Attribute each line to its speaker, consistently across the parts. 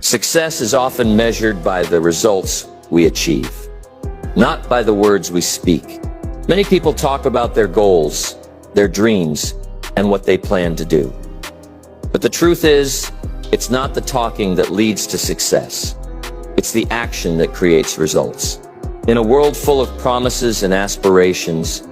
Speaker 1: Success is often measured by the results we achieve, not by the words we speak. Many people talk about their goals, their dreams, and what they plan to do. But the truth is, it's not the talking that leads to success. It's the action that creates results. In a world full of promises and aspirations,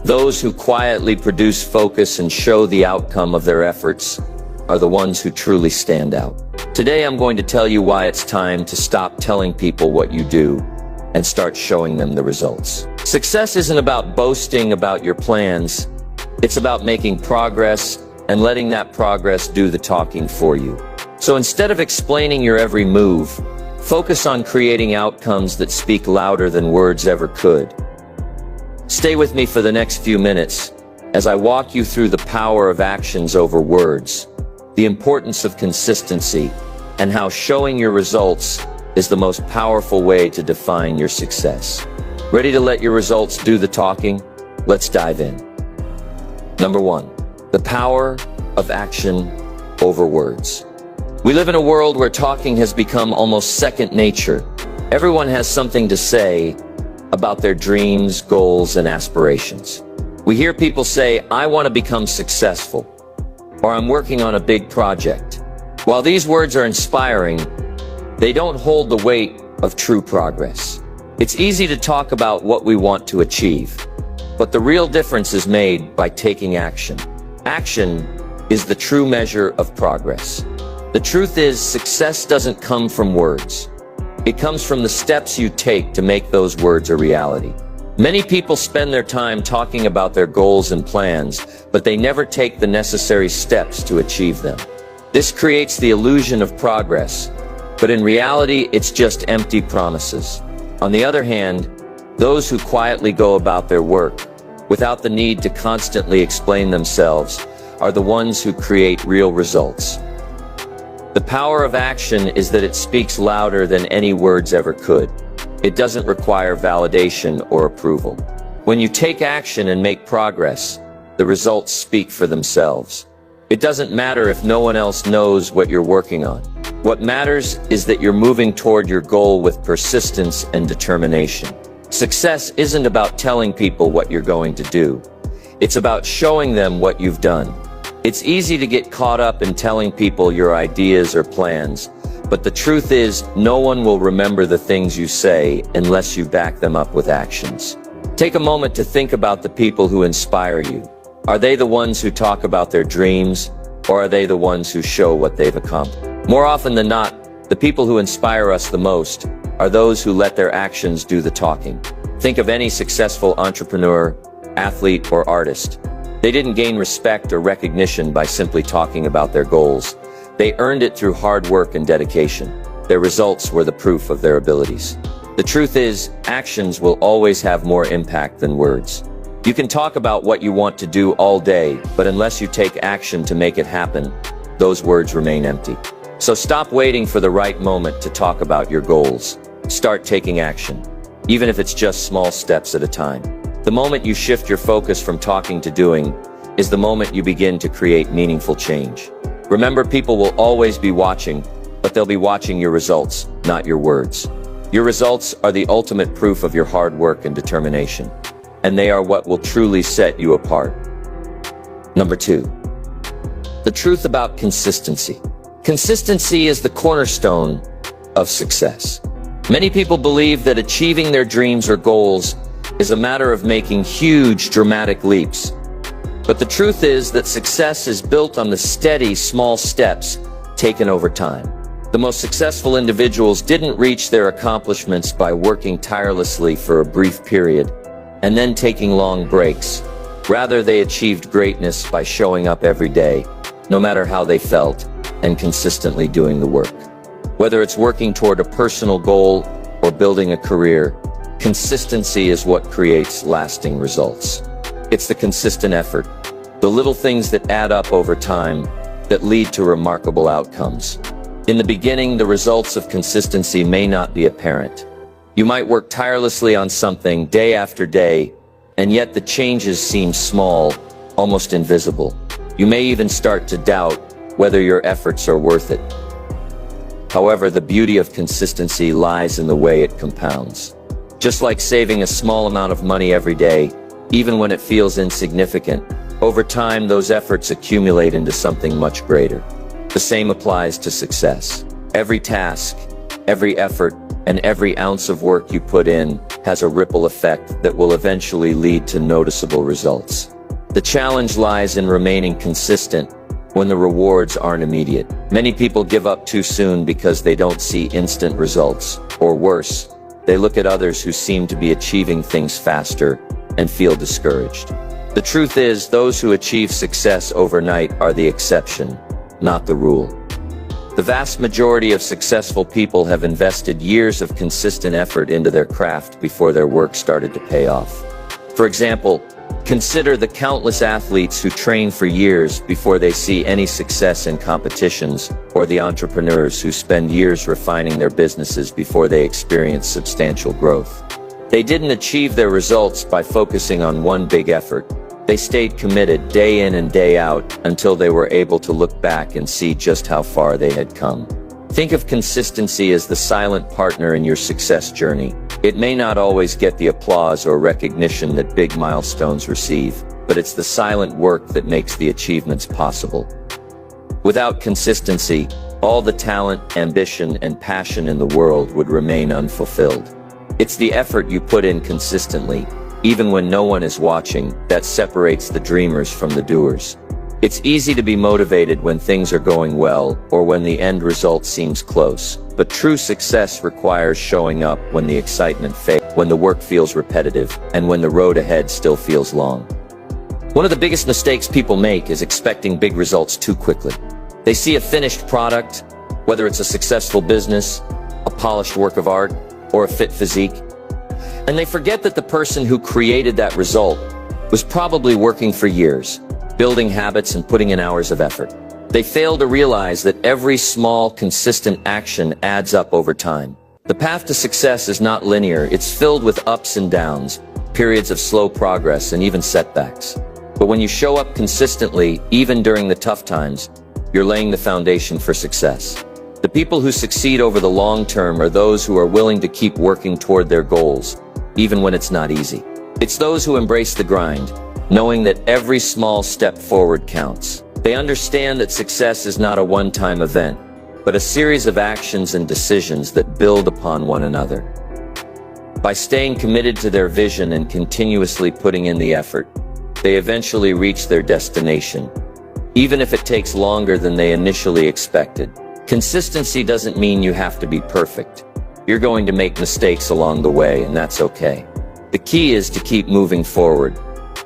Speaker 1: those who quietly produce focus and show the outcome of their efforts are the ones who truly stand out. Today I'm going to tell you why it's time to stop telling people what you do and start showing them the results. Success isn't about boasting about your plans. It's about making progress and letting that progress do the talking for you. So instead of explaining your every move, focus on creating outcomes that speak louder than words ever could. Stay with me for the next few minutes as I walk you through the power of actions over words, the importance of consistency, and how showing your results is the most powerful way to define your success. Ready to let your results do the talking? Let's dive in. Number 1, the power of action over words. We live in a world where talking has become almost second nature. Everyone has something to say about their dreams, goals, and aspirations. We hear people say, "I want to become successful," or "I'm working on a big project." While these words are inspiring, they don't hold the weight of true progress. It's easy to talk about what we want to achieve, but the real difference is made by taking action. Action is the true measure of progress. The truth is, success doesn't come from words. It comes from the steps you take to make those words a reality. Many people spend their time talking about their goals and plans, but they never take the necessary steps to achieve them. This creates the illusion of progress, but in reality, it's just empty promises. On the other hand, those who quietly go about their work, without the need to constantly explain themselves, are the ones who create real results. The power of action is that it speaks louder than any words ever could. It doesn't require validation or approval. When you take action and make progress, the results speak for themselves. It doesn't matter if no one else knows what you're working on. What matters is that you're moving toward your goal with persistence and determination. Success isn't about telling people what you're going to do. It's about showing them what you've done. It's easy to get caught up in telling people your ideas or plans, but the truth is, no one will remember the things you say unless you back them up with actions. Take a moment to think about the people who inspire you. Are they the ones who talk about their dreams, or are they the ones who show what they've accomplished? More often than not, the people who inspire us the most are those who let their actions do the talking. Think of any successful entrepreneur, athlete, or artist. They didn't gain respect or recognition by simply talking about their goals. They earned it through hard work and dedication. Their results were the proof of their abilities. The truth is, actions will always have more impact than words. You can talk about what you want to do all day, but unless you take action to make it happen, those words remain empty. So stop waiting for the right moment to talk about your goals. Start taking action, even if it's just small steps at a time. The moment you shift your focus from talking to doing is the moment you begin to create meaningful change. Remember, people will always be watching, but they'll be watching your results, not your words. Your results are the ultimate proof of your hard work and determination, and they are what will truly set you apart. Number 2, the truth about consistency. Consistency is the cornerstone of success. Many people believe that achieving their dreams or goals is a matter of making huge, dramatic leaps. But the truth is that success is built on the steady, small steps taken over time. The most successful individuals didn't reach their accomplishments by working tirelessly for a brief period and then taking long breaks. Rather, they achieved greatness by showing up every day, no matter how they felt, and consistently doing the work. Whether it's working toward a personal goal or building a career, consistency is what creates lasting results. It's the consistent effort, the little things that add up over time, that lead to remarkable outcomes. In the beginning, the results of consistency may not be apparent. You might work tirelessly on something day after day, and yet the changes seem small, almost invisible. You may even start to doubt whether your efforts are worth it. However, the beauty of consistency lies in the way it compounds. Just like saving a small amount of money every day, even when it feels insignificant, over time those efforts accumulate into something much greater. The same applies to success. Every task, every effort, and every ounce of work you put in has a ripple effect that will eventually lead to noticeable results. The challenge lies in remaining consistent when the rewards aren't immediate. Many people give up too soon because they don't see instant results, or worse, they look at others who seem to be achieving things faster and feel discouraged. The truth is, those who achieve success overnight are the exception, not the rule. The vast majority of successful people have invested years of consistent effort into their craft before their work started to pay off. For example, consider the countless athletes who train for years before they see any success in competitions, or the entrepreneurs who spend years refining their businesses before they experience substantial growth. They didn't achieve their results by focusing on one big effort. They stayed committed day in and day out until they were able to look back and see just how far they had come. Think of consistency as the silent partner in your success journey. It may not always get the applause or recognition that big milestones receive, but it's the silent work that makes the achievements possible. Without consistency, all the talent, ambition, and passion in the world would remain unfulfilled. It's the effort you put in consistently, even when no one is watching, that separates the dreamers from the doers. It's easy to be motivated when things are going well or when the end result seems close, but true success requires showing up when the excitement fades, when the work feels repetitive, and when the road ahead still feels long. One of the biggest mistakes people make is expecting big results too quickly. They see a finished product, whether it's a successful business, a polished work of art, or a fit physique, and they forget that the person who created that result was probably working for years, building habits and putting in hours of effort. They fail to realize that every small, consistent action adds up over time. The path to success is not linear. It's filled with ups and downs, periods of slow progress, and even setbacks. But when you show up consistently, even during the tough times, you're laying the foundation for success. The people who succeed over the long term are those who are willing to keep working toward their goals, even when it's not easy. It's those who embrace the grind, knowing that every small step forward counts. They understand that success is not a one-time event, but a series of actions and decisions that build upon one another. By staying committed to their vision and continuously putting in the effort, they eventually reach their destination, even if it takes longer than they initially expected. Consistency doesn't mean you have to be perfect. You're going to make mistakes along the way, and that's okay. The key is to keep moving forward,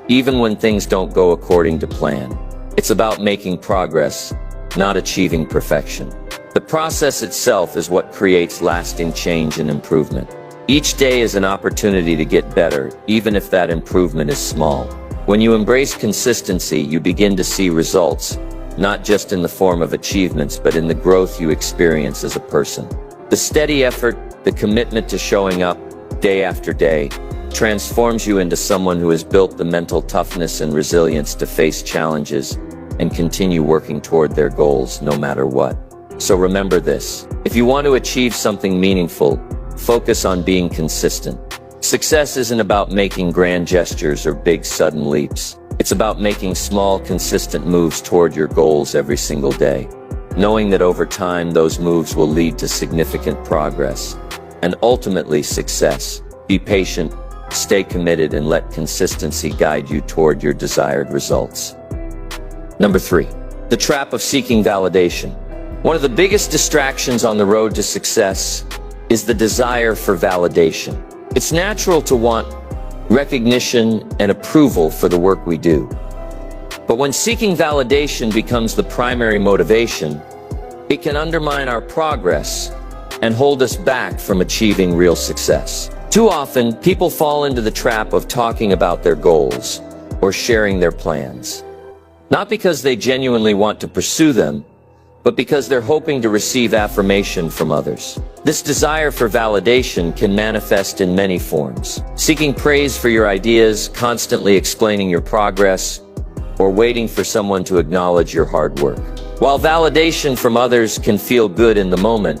Speaker 1: even when things don't go according to plan. It's about making progress, not achieving perfection. The process itself is what creates lasting change and improvement. Each day is an opportunity to get better, even if that improvement is small. When you embrace consistency, you begin to see results, not just in the form of achievements, but in the growth you experience as a person. The steady effort, the commitment to showing up day after day, transforms you into someone who has built the mental toughness and resilience to face challenges and continue working toward their goals no matter what. So remember this: if you want to achieve something meaningful, focus on being consistent. Success isn't about making grand gestures or big sudden leaps. It's about making small, consistent moves toward your goals every single day, knowing that over time those moves will lead to significant progress and ultimately success. Be patient, stay committed, and let consistency guide you toward your desired results. Number 3, the trap of seeking validation. One of the biggest distractions on the road to success is the desire for validation. It's natural to want recognition and approval for the work we do. But when seeking validation becomes the primary motivation, it can undermine our progress and hold us back from achieving real success. Too often, people fall into the trap of talking about their goals or sharing their plans, not because they genuinely want to pursue them, but because they're hoping to receive affirmation from others. This desire for validation can manifest in many forms: seeking praise for your ideas, constantly explaining your progress, or waiting for someone to acknowledge your hard work. While validation from others can feel good in the moment,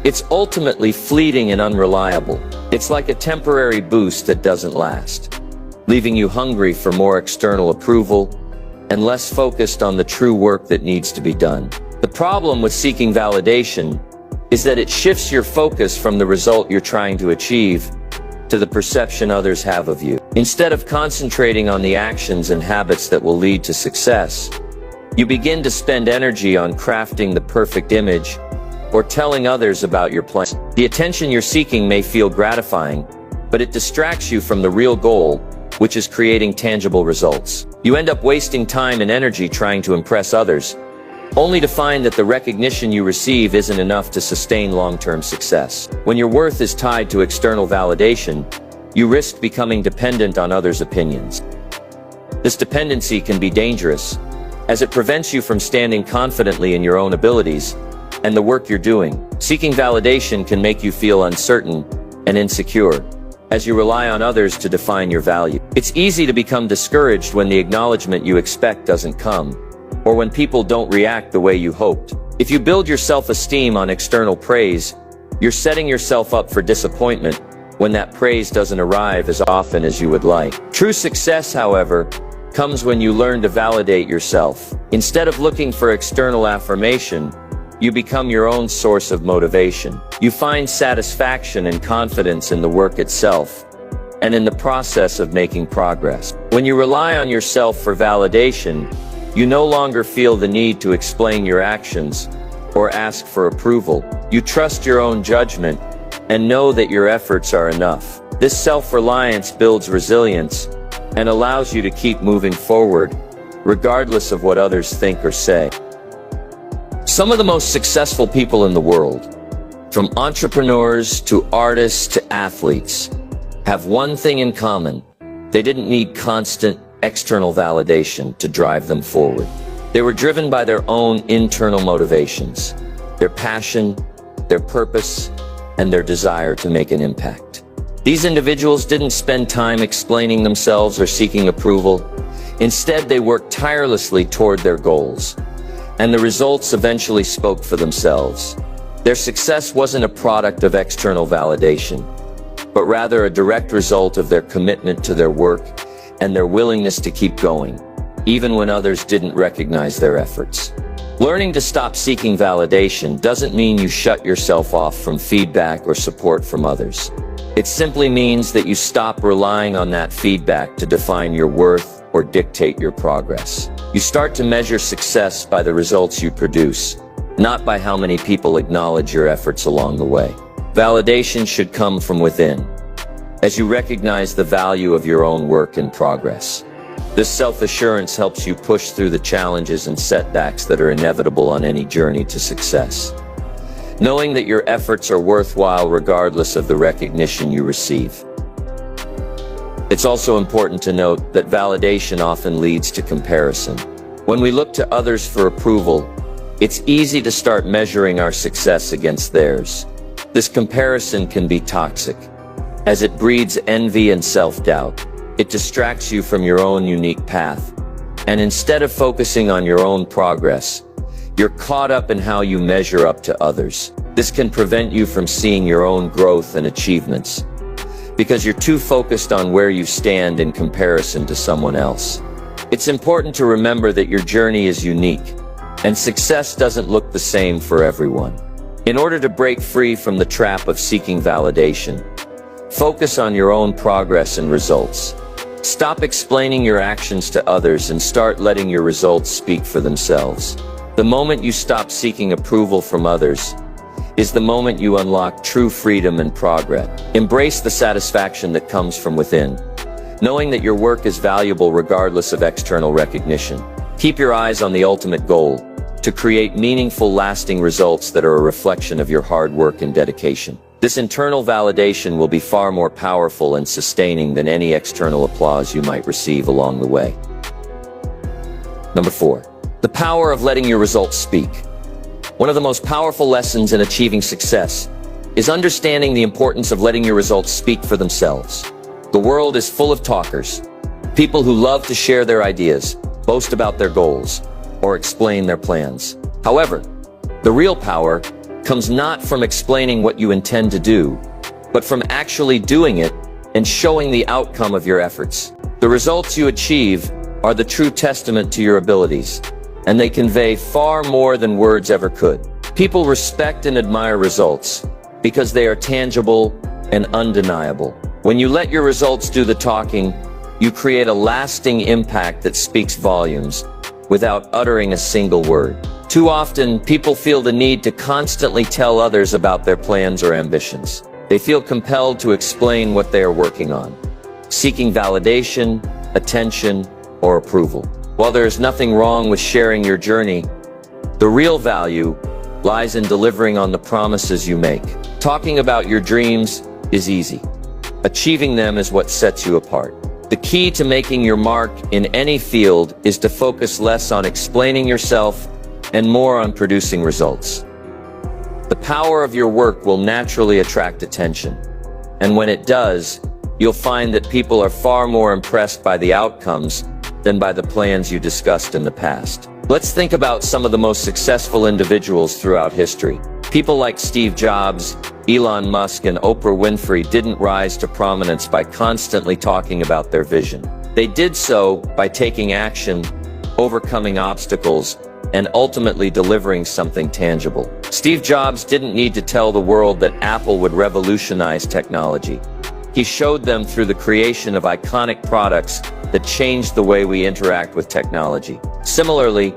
Speaker 1: It's ultimately fleeting and unreliable. It's like a temporary boost that doesn't last, leaving you hungry for more external approval and less focused on the true work that needs to be done. The problem with seeking validation is that it shifts your focus from the result you're trying to achieve to the perception others have of you. Instead of concentrating on the actions and habits that will lead to success, you begin to spend energy on crafting the perfect image or telling others about your plan. The attention you're seeking may feel gratifying, but it distracts you from the real goal, which is creating tangible results. You end up wasting time and energy trying to impress others, only to find that the recognition you receive isn't enough to sustain long-term success. When your worth is tied to external validation, you risk becoming dependent on others' opinions. This dependency can be dangerous, as it prevents you from standing confidently in your own abilities and the work you're doing. Seeking validation can make you feel uncertain and insecure, as you rely on others to define your value. It's easy to become discouraged when the acknowledgement you expect doesn't come, or when people don't react the way you hoped. If you build your self-esteem on external praise, you're setting yourself up for disappointment when that praise doesn't arrive as often as you would like. True success, however, comes when you learn to validate yourself. Instead of looking for external affirmation, you become your own source of motivation. You find satisfaction and confidence in the work itself, and in the process of making progress. When you rely on yourself for validation, you no longer feel the need to explain your actions or ask for approval. You trust your own judgment and know that your efforts are enough. This self-reliance builds resilience and allows you to keep moving forward, regardless of what others think or say. Some of the most successful people in the world, from entrepreneurs to artists to athletes, have one thing in common. They didn't need constant external validation to drive them forward. They were driven by their own internal motivations, their passion, their purpose, and their desire to make an impact. These individuals didn't spend time explaining themselves or seeking approval. Instead, they worked tirelessly toward their goals, and the results eventually spoke for themselves. Their success wasn't a product of external validation, but rather a direct result of their commitment to their work and their willingness to keep going, even when others didn't recognize their efforts. Learning to stop seeking validation doesn't mean you shut yourself off from feedback or support from others. It simply means that you stop relying on that feedback to define your worth or dictate your progress. You start to measure success by the results you produce, not by how many people acknowledge your efforts along the way. Validation should come from within, as you recognize the value of your own work and progress. This self-assurance helps you push through the challenges and setbacks that are inevitable on any journey to success, knowing that your efforts are worthwhile regardless of the recognition you receive. It's also important to note that validation often leads to comparison. When we look to others for approval, it's easy to start measuring our success against theirs. This comparison can be toxic, as it breeds envy and self-doubt. It distracts you from your own unique path, and instead of focusing on your own progress, you're caught up in how you measure up to others. This can prevent you from seeing your own growth and achievements, because you're too focused on where you stand in comparison to someone else. It's important to remember that your journey is unique, and success doesn't look the same for everyone. In order to break free from the trap of seeking validation, focus on your own progress and results. Stop explaining your actions to others and start letting your results speak for themselves. The moment you stop seeking approval from others is the moment you unlock true freedom and progress. Embrace the satisfaction that comes from within, knowing that your work is valuable regardless of external recognition. Keep your eyes on the ultimate goal, to create meaningful, lasting results that are a reflection of your hard work and dedication. This internal validation will be far more powerful and sustaining than any external applause you might receive along the way. Number 4. The power of letting your results speak. One of the most powerful lessons in achieving success is understanding the importance of letting your results speak for themselves. The world is full of talkers, people who love to share their ideas, boast about their goals, or explain their plans. However, the real power comes not from explaining what you intend to do, but from actually doing it and showing the outcome of your efforts. The results you achieve are the true testament to your abilities, and they convey far more than words ever could. People respect and admire results because they are tangible and undeniable. When you let your results do the talking, you create a lasting impact that speaks volumes without uttering a single word. Too often, people feel the need to constantly tell others about their plans or ambitions. They feel compelled to explain what they are working on, seeking validation, attention, or approval. While there is nothing wrong with sharing your journey, the real value lies in delivering on the promises you make. Talking about your dreams is easy. Achieving them is what sets you apart. The key to making your mark in any field is to focus less on explaining yourself and more on producing results. The power of your work will naturally attract attention, and when it does, you'll find that people are far more impressed by the outcomes than by the plans you discussed in the past. Let's think about some of the most successful individuals throughout history. People like Steve Jobs, Elon Musk, and Oprah Winfrey didn't rise to prominence by constantly talking about their vision. They did so by taking action, overcoming obstacles, and ultimately delivering something tangible. Steve Jobs didn't need to tell the world that Apple would revolutionize technology. He showed them through the creation of iconic products that changed the way we interact with technology. Similarly,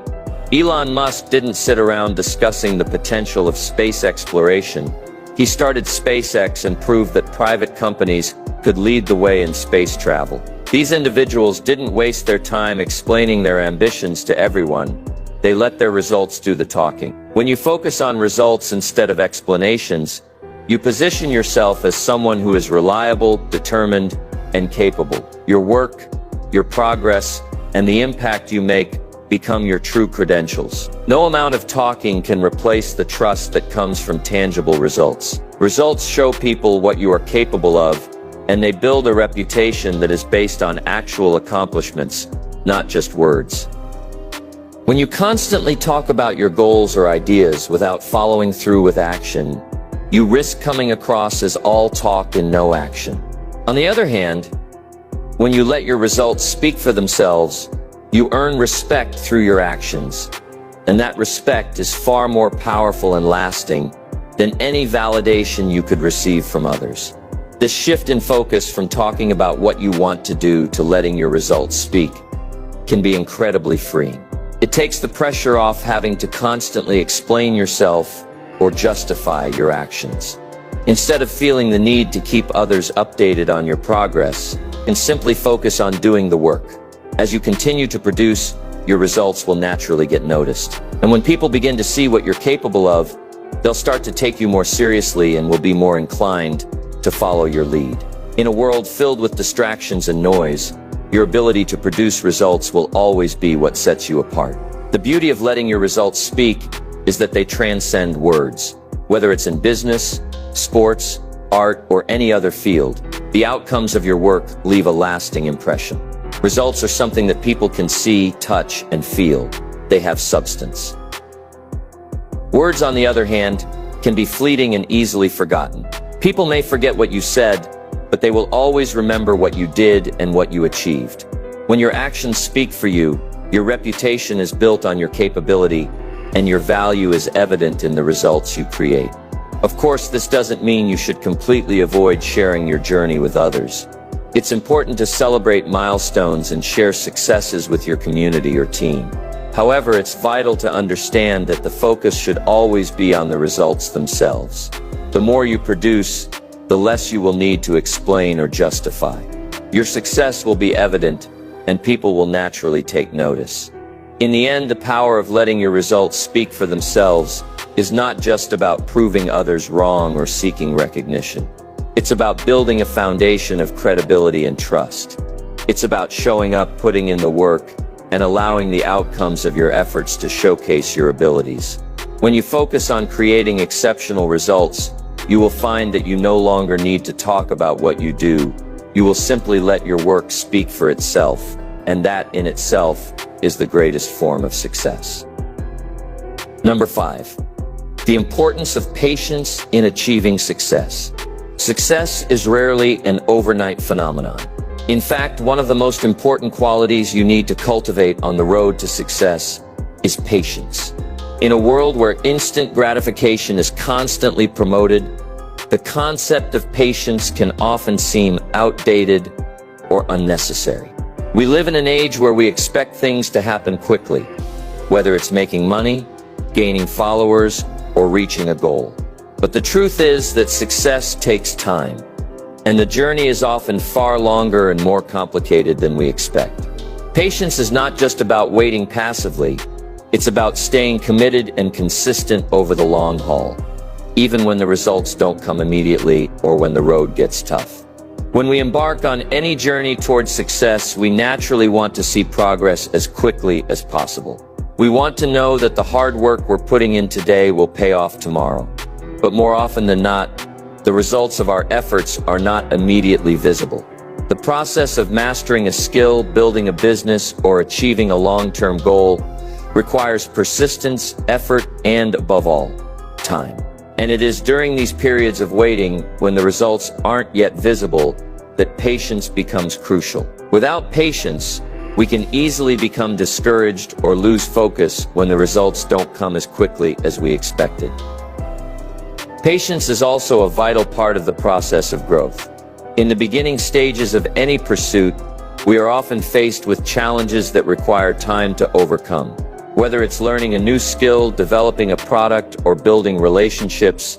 Speaker 1: Elon Musk didn't sit around discussing the potential of space exploration. He started SpaceX and proved that private companies could lead the way in space travel. These individuals didn't waste their time explaining their ambitions to everyone. They let their results do the talking. When you focus on results instead of explanations, you position yourself as someone who is reliable, determined, and capable. Your work, your progress, and the impact you make become your true credentials. No amount of talking can replace the trust that comes from tangible results. Results show people what you are capable of, and they build a reputation that is based on actual accomplishments, not just words. When you constantly talk about your goals or ideas without following through with action, you risk coming across as all talk and no action. On the other hand, when you let your results speak for themselves, you earn respect through your actions, and that respect is far more powerful and lasting than any validation you could receive from others. This shift in focus from talking about what you want to do to letting your results speak can be incredibly freeing. It takes the pressure off having to constantly explain yourself or justify your actions. Instead of feeling the need to keep others updated on your progress, and simply focus on doing the work. As you continue to produce, your results will naturally get noticed. And when people begin to see what you're capable of, they'll start to take you more seriously and will be more inclined to follow your lead. In a world filled with distractions and noise, your ability to produce results will always be what sets you apart. The beauty of letting your results speak is that they transcend words. Whether it's in business, sports, art, or any other field, the outcomes of your work leave a lasting impression. Results are something that people can see, touch, and feel. They have substance. Words, on the other hand, can be fleeting and easily forgotten. People may forget what you said, but they will always remember what you did and what you achieved. When your actions speak for you, your reputation is built on your capability, and your value is evident in the results you create. Of course, this doesn't mean you should completely avoid sharing your journey with others. It's important to celebrate milestones and share successes with your community or team. However, it's vital to understand that the focus should always be on the results themselves. The more you produce, the less you will need to explain or justify. Your success will be evident, and people will naturally take notice. In the end, the power of letting your results speak for themselves is not just about proving others wrong or seeking recognition. It's about building a foundation of credibility and trust. It's about showing up, putting in the work, and allowing the outcomes of your efforts to showcase your abilities. When you focus on creating exceptional results, you will find that you no longer need to talk about what you do. You will simply let your work speak for itself, and that in itself is the greatest form of success. Number 5. The importance of patience in achieving success. Success is rarely an overnight phenomenon. In fact, one of the most important qualities you need to cultivate on the road to success is patience. In a world where instant gratification is constantly promoted, the concept of patience can often seem outdated or unnecessary. We live in an age where we expect things to happen quickly, whether it's making money, gaining followers, or reaching a goal. But the truth is that success takes time, and the journey is often far longer and more complicated than we expect. Patience is not just about waiting passively, it's about staying committed and consistent over the long haul, even when the results don't come immediately or when the road gets tough. When we embark on any journey towards success, we naturally want to see progress as quickly as possible. We want to know that the hard work we're putting in today will pay off tomorrow. But more often than not, the results of our efforts are not immediately visible. The process of mastering a skill, building a business, or achieving a long-term goal requires persistence, effort, and above all, time. And it is during these periods of waiting, when the results aren't yet visible, that patience becomes crucial. Without patience, we can easily become discouraged or lose focus when the results don't come as quickly as we expected. Patience is also a vital part of the process of growth. In the beginning stages of any pursuit, we are often faced with challenges that require time to overcome. Whether it's learning a new skill, developing a product, or building relationships,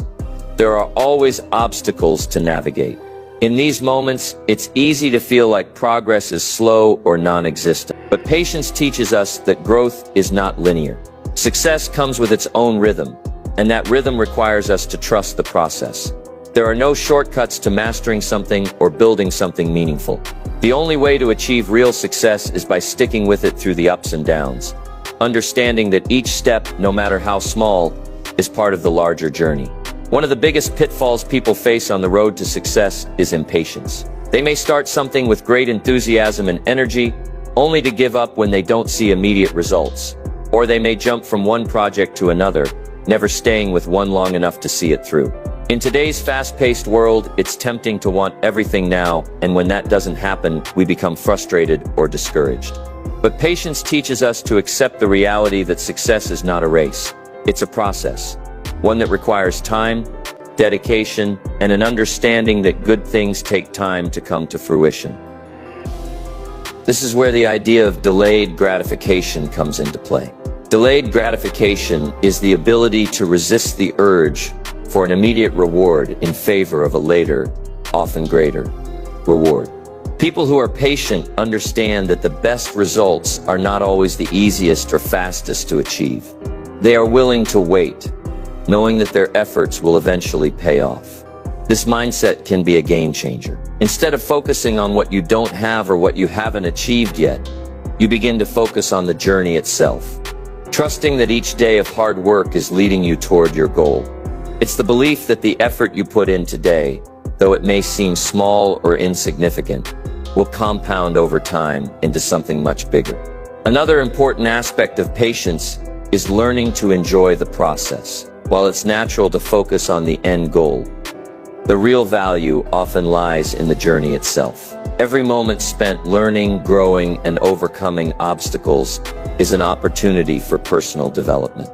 Speaker 1: there are always obstacles to navigate. In these moments, it's easy to feel like progress is slow or non-existent. But patience teaches us that growth is not linear. Success comes with its own rhythm, and that rhythm requires us to trust the process. There are no shortcuts to mastering something or building something meaningful. The only way to achieve real success is by sticking with it through the ups and downs, understanding that each step, no matter how small, is part of the larger journey. One of the biggest pitfalls people face on the road to success is impatience. They may start something with great enthusiasm and energy, only to give up when they don't see immediate results. Or they may jump from one project to another, never staying with one long enough to see it through. In today's fast-paced world, it's tempting to want everything now, and when that doesn't happen, we become frustrated or discouraged. But patience teaches us to accept the reality that success is not a race. It's a process. One that requires time, dedication, and an understanding that good things take time to come to fruition. This is where the idea of delayed gratification comes into play. Delayed gratification is the ability to resist the urge for an immediate reward in favor of a later, often greater, reward. People who are patient understand that the best results are not always the easiest or fastest to achieve. They are willing to wait, knowing that their efforts will eventually pay off. This mindset can be a game changer. Instead of focusing on what you don't have or what you haven't achieved yet, you begin to focus on the journey itself, trusting that each day of hard work is leading you toward your goal. It's the belief that the effort you put in today, though it may seem small or insignificant, will compound over time into something much bigger. Another important aspect of patience is learning to enjoy the process. While it's natural to focus on the end goal, the real value often lies in the journey itself. Every moment spent learning, growing, and overcoming obstacles is an opportunity for personal development.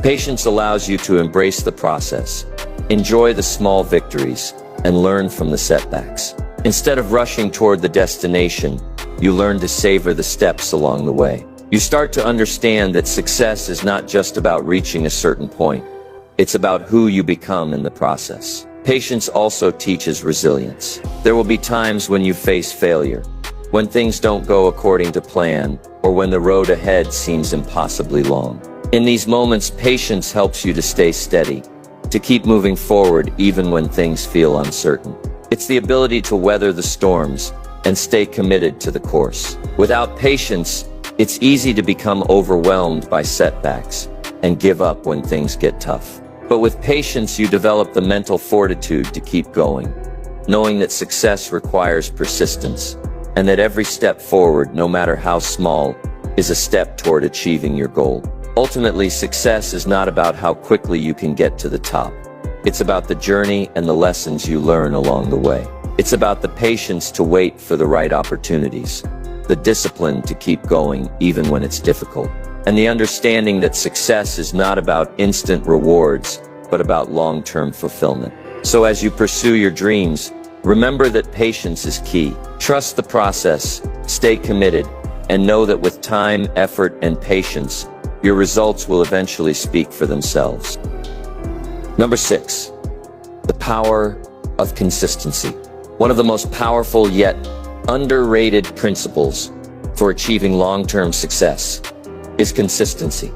Speaker 1: Patience allows you to embrace the process, enjoy the small victories, and learn from the setbacks. Instead of rushing toward the destination, you learn to savor the steps along the way. You start to understand that success is not just about reaching a certain point. It's about who you become in the process. Patience also teaches resilience. There will be times when you face failure, when things don't go according to plan, or when the road ahead seems impossibly long. In these moments, patience helps you to stay steady, to keep moving forward even when things feel uncertain. It's the ability to weather the storms and stay committed to the course. Without patience, it's easy to become overwhelmed by setbacks and give up when things get tough. But with patience, you develop the mental fortitude to keep going, knowing that success requires persistence, and that every step forward, no matter how small, is a step toward achieving your goal. Ultimately, success is not about how quickly you can get to the top. It's about the journey and the lessons you learn along the way. It's about the patience to wait for the right opportunities, the discipline to keep going even when it's difficult, and the understanding that success is not about instant rewards, but about long-term fulfillment. So as you pursue your dreams, remember that patience is key. Trust the process, stay committed, and know that with time, effort, and patience, your results will eventually speak for themselves. Number 6, the power of consistency. One of the most powerful yet underrated principles for achieving long-term success is consistency.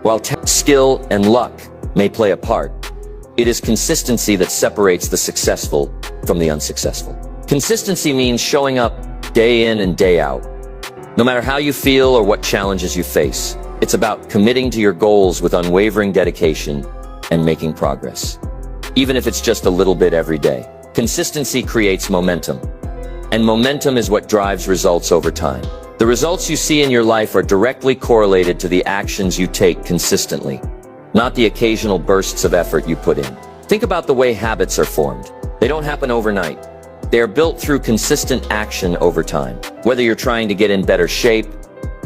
Speaker 1: While skill and luck may play a part, it is consistency that separates the successful from the unsuccessful. Consistency means showing up day in and day out, no matter how you feel or what challenges you face. It's about committing to your goals with unwavering dedication and making progress, even if it's just a little bit every day. Consistency creates momentum, and momentum is what drives results over time. The results you see in your life are directly correlated to the actions you take consistently, not the occasional bursts of effort you put in. Think about the way habits are formed. They don't happen overnight. They are built through consistent action over time. Whether you're trying to get in better shape,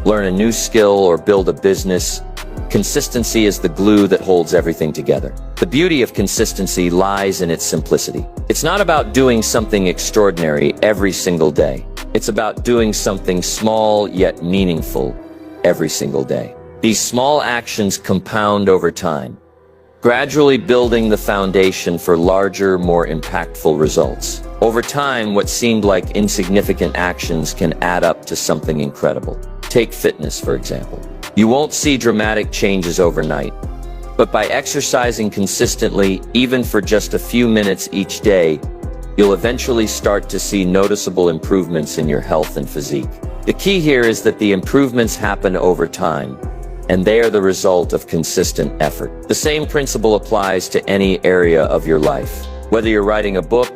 Speaker 1: learn a new skill, or build a business, consistency is the glue that holds everything together. The beauty of consistency lies in its simplicity. It's not about doing something extraordinary every single day. It's about doing something small yet meaningful every single day. These small actions compound over time, gradually building the foundation for larger, more impactful results. Over time, what seemed like insignificant actions can add up to something incredible. Take fitness, for example. You won't see dramatic changes overnight, but by exercising consistently, even for just a few minutes each day, you'll eventually start to see noticeable improvements in your health and physique. The key here is that the improvements happen over time, and they are the result of consistent effort. The same principle applies to any area of your life. Whether you're writing a book,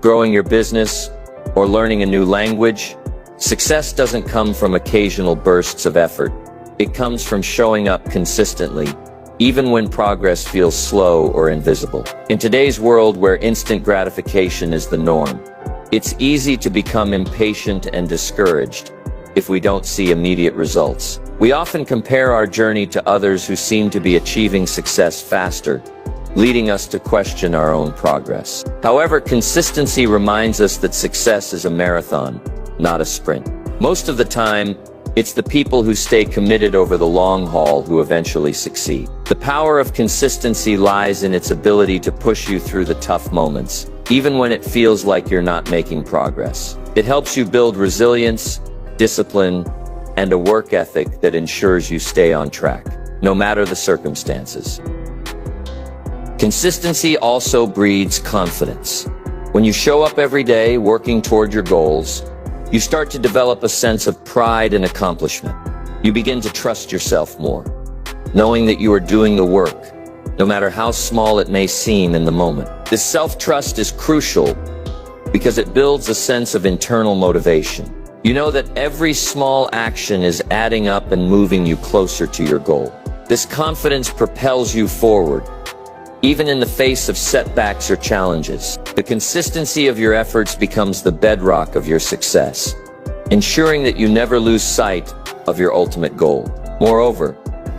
Speaker 1: growing your business, or learning a new language, success doesn't come from occasional bursts of effort. It comes from showing up consistently, even when progress feels slow or invisible. In today's world where instant gratification is the norm, it's easy to become impatient and discouraged if we don't see immediate results. We often compare our journey to others who seem to be achieving success faster, leading us to question our own progress. However, consistency reminds us that success is a marathon, not a sprint. Most of the time, it's the people who stay committed over the long haul who eventually succeed. The power of consistency lies in its ability to push you through the tough moments, even when it feels like you're not making progress. It helps you build resilience, discipline, and a work ethic that ensures you stay on track, no matter the circumstances. Consistency also breeds confidence. When you show up every day working toward your goals, you start to develop a sense of pride and accomplishment. You begin to trust yourself more, knowing that you are doing the work, no matter how small it may seem in the moment. This self-trust is crucial because it builds a sense of internal motivation. You know that every small action is adding up and moving you closer to your goal. This confidence propels you forward, even in the face of setbacks or challenges. The consistency of your efforts becomes the bedrock of your success, ensuring that you never lose sight of your ultimate goal. Moreover,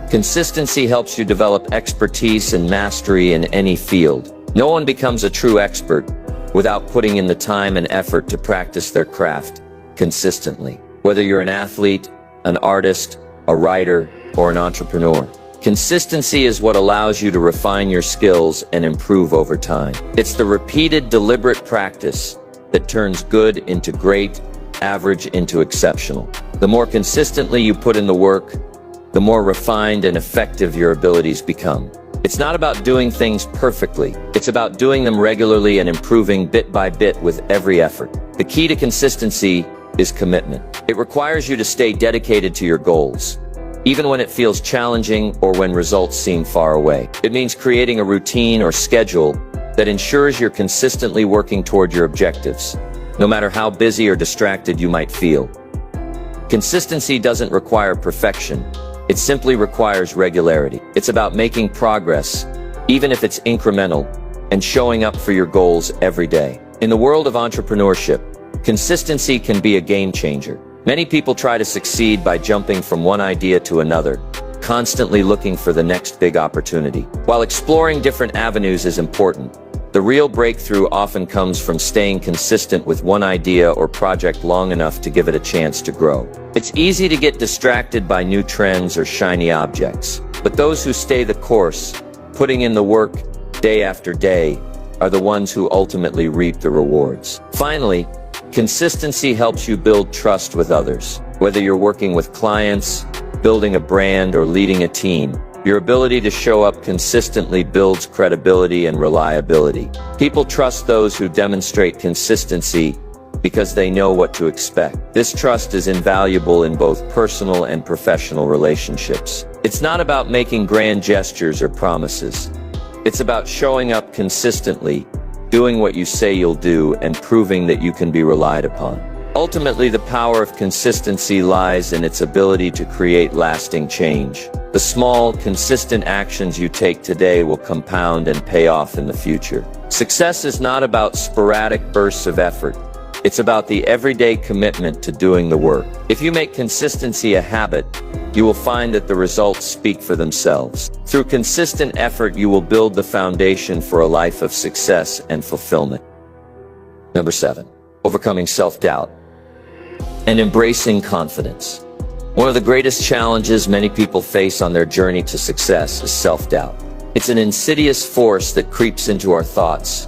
Speaker 1: consistency helps you develop expertise and mastery in any field. No one becomes a true expert without putting in the time and effort to practice their craft consistently. Whether you're an athlete, an artist, a writer, or an entrepreneur, consistency is what allows you to refine your skills and improve over time. It's the repeated, deliberate practice that turns good into great, average into exceptional. The more consistently you put in the work, the more refined and effective your abilities become. It's not about doing things perfectly. It's about doing them regularly and improving bit by bit with every effort. The key to consistency is commitment. It requires you to stay dedicated to your goals, even when it feels challenging or when results seem far away. It means creating a routine or schedule that ensures you're consistently working toward your objectives, no matter how busy or distracted you might feel. Consistency doesn't require perfection. It simply requires regularity. It's about making progress, even if it's incremental, and showing up for your goals every day. In the world of entrepreneurship, consistency can be a game changer. Many people try to succeed by jumping from one idea to another, constantly looking for the next big opportunity. While exploring different avenues is important, the real breakthrough often comes from staying consistent with one idea or project long enough to give it a chance to grow. It's easy to get distracted by new trends or shiny objects, but those who stay the course, putting in the work day after day, are the ones who ultimately reap the rewards. Finally, consistency helps you build trust with others. Whether you're working with clients, building a brand, or leading a team, your ability to show up consistently builds credibility and reliability. People trust those who demonstrate consistency because they know what to expect. This trust is invaluable in both personal and professional relationships. It's not about making grand gestures or promises. It's about showing up consistently, doing what you say you'll do, and proving that you can be relied upon. Ultimately, the power of consistency lies in its ability to create lasting change. The small, consistent actions you take today will compound and pay off in the future. Success is not about sporadic bursts of effort. It's about the everyday commitment to doing the work. If you make consistency a habit, you will find that the results speak for themselves. Through consistent effort, you will build the foundation for a life of success and fulfillment. Number 7, overcoming self-doubt and embracing confidence. One of the greatest challenges many people face on their journey to success is self-doubt. It's an insidious force that creeps into our thoughts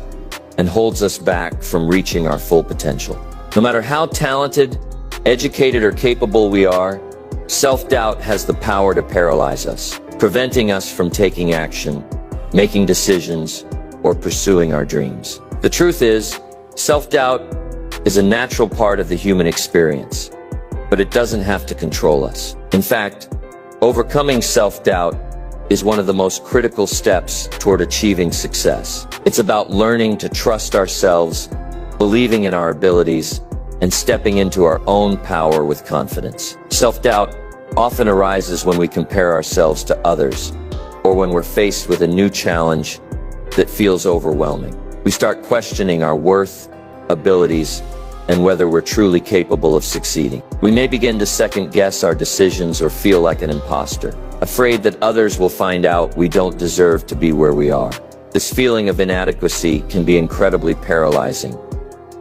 Speaker 1: and holds us back from reaching our full potential. No matter how talented, educated, or capable we are, self-doubt has the power to paralyze us, preventing us from taking action, making decisions, or pursuing our dreams. The truth is, self-doubt is a natural part of the human experience, but it doesn't have to control us. In fact, overcoming self-doubt is one of the most critical steps toward achieving success. It's about learning to trust ourselves, believing in our abilities, and stepping into our own power with confidence. Self-doubt often arises when we compare ourselves to others, or when we're faced with a new challenge that feels overwhelming. We start questioning our worth, abilities, and whether we're truly capable of succeeding. We may begin to second-guess our decisions or feel like an imposter, afraid that others will find out we don't deserve to be where we are. This feeling of inadequacy can be incredibly paralyzing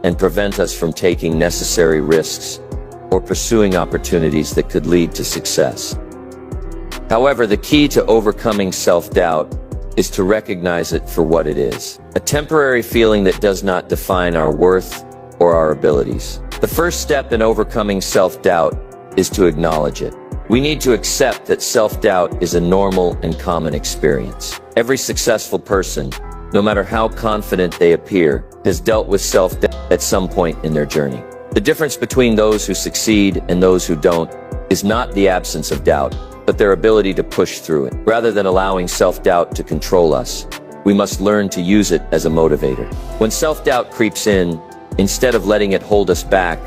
Speaker 1: and prevent us from taking necessary risks or pursuing opportunities that could lead to success. However, the key to overcoming self-doubt is to recognize it for what it is: a temporary feeling that does not define our worth or our abilities. The first step in overcoming self-doubt is to acknowledge it. We need to accept that self-doubt is a normal and common experience. Every successful person, no matter how confident they appear, has dealt with self-doubt at some point in their journey. The difference between those who succeed and those who don't is not the absence of doubt, but their ability to push through it. Rather than allowing self-doubt to control us, we must learn to use it as a motivator. When self-doubt creeps in, instead of letting it hold us back,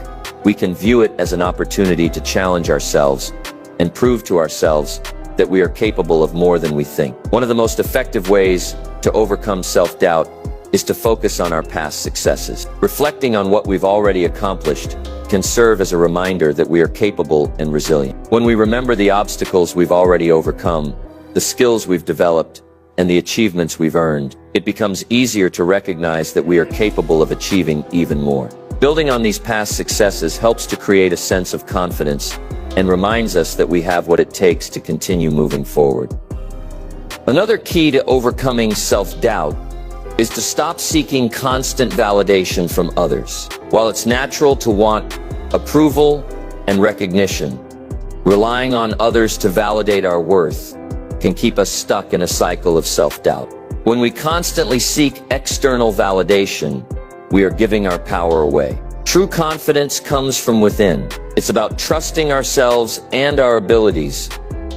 Speaker 1: we can view it as an opportunity to challenge ourselves and prove to ourselves that we are capable of more than we think. One of the most effective ways to overcome self-doubt is to focus on our past successes. Reflecting on what we've already accomplished can serve as a reminder that we are capable and resilient. When we remember the obstacles we've already overcome, the skills we've developed, and the achievements we've earned, it becomes easier to recognize that we are capable of achieving even more. Building on these past successes helps to create a sense of confidence and reminds us that we have what it takes to continue moving forward. Another key to overcoming self-doubt is to stop seeking constant validation from others. While it's natural to want approval and recognition, relying on others to validate our worth can keep us stuck in a cycle of self-doubt. When we constantly seek external validation, we are giving our power away. True confidence comes from within. It's about trusting ourselves and our abilities,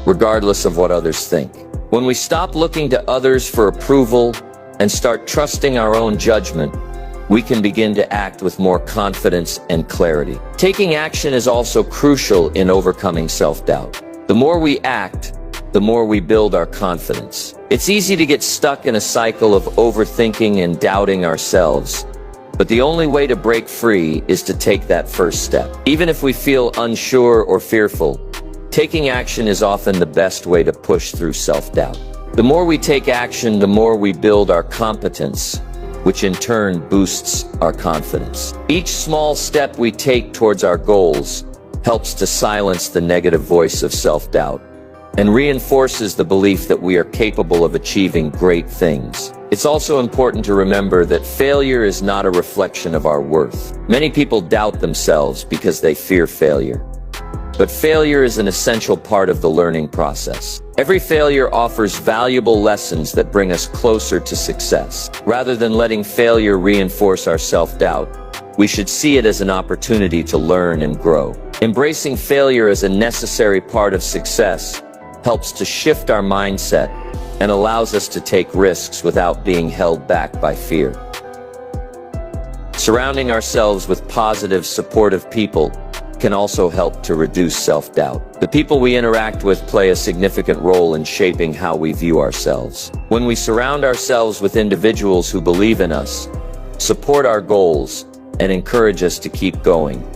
Speaker 1: regardless of what others think. When we stop looking to others for approval and start trusting our own judgment, we can begin to act with more confidence and clarity. Taking action is also crucial in overcoming self-doubt. The more we act, the more we build our confidence. It's easy to get stuck in a cycle of overthinking and doubting ourselves, but the only way to break free is to take that first step. Even if we feel unsure or fearful, taking action is often the best way to push through self-doubt. The more we take action, the more we build our competence, which in turn boosts our confidence. Each small step we take towards our goals helps to silence the negative voice of self-doubt and reinforces the belief that we are capable of achieving great things. It's also important to remember that failure is not a reflection of our worth. Many people doubt themselves because they fear failure. But failure is an essential part of the learning process. Every failure offers valuable lessons that bring us closer to success. Rather than letting failure reinforce our self-doubt, we should see it as an opportunity to learn and grow. Embracing failure as a necessary part of success helps to shift our mindset and allows us to take risks without being held back by fear. Surrounding ourselves with positive, supportive people can also help to reduce self-doubt. The people we interact with play a significant role in shaping how we view ourselves. When we surround ourselves with individuals who believe in us, support our goals, and encourage us to keep going,